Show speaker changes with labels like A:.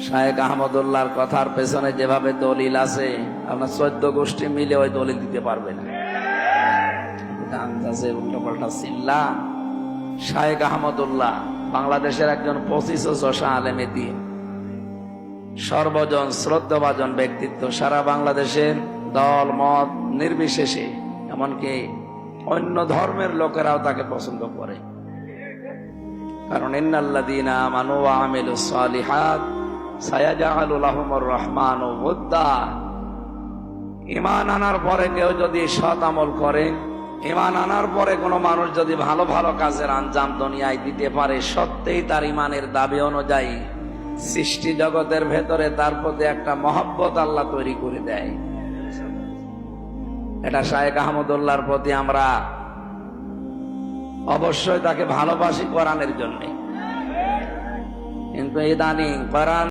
A: শায়েখ আহমদুল্লাহর কথার পেছনে যেভাবে দলিল আছে আপনার 14 গোষ্ঠী মিলে ওই দলিল দিতে পারবে না। আন্দাজে উল্টোপাল্টা চিল্লা। শায়েখ আহমদুল্লাহ বাংলাদেশের একজন 25 আলেমে দিন, সর্বজন শ্রদ্ধাভাজন ব্যক্তিত্ব। সারা বাংলাদেশের দল মত নির্বিশেষে এমনকি অন্য ধর্মের লোকেরাও তাকে পছন্দ করে। কারণ ইন্নাল্লাযীনা আমানু ওয়া আমিলুস সালিহাত সায়াজআলু লাহুমুর রাহমানু ওদ্দা। ঈমান আনার পরে কেউ যদি সৎ আমল করে, ঈমান আনার পরে কোনো মানুষ যদি ভালো ভালো কাজের আঞ্জাম দুনিয়ায় দিতে পারে, সত্যিই তার ঈমানের দাবি অনুযায়ী সৃষ্টি জগতের ভেতরে তার প্রতি একটা মহব্বত আল্লাহ তৈরি করে দেয়। এটা শায়েখ আহমদুল্লাহর প্রতি আমরা অবশ্যই তাকে ভালোবাসি কোরআনের জন্য। কিন্তু ইদানিং কোরআন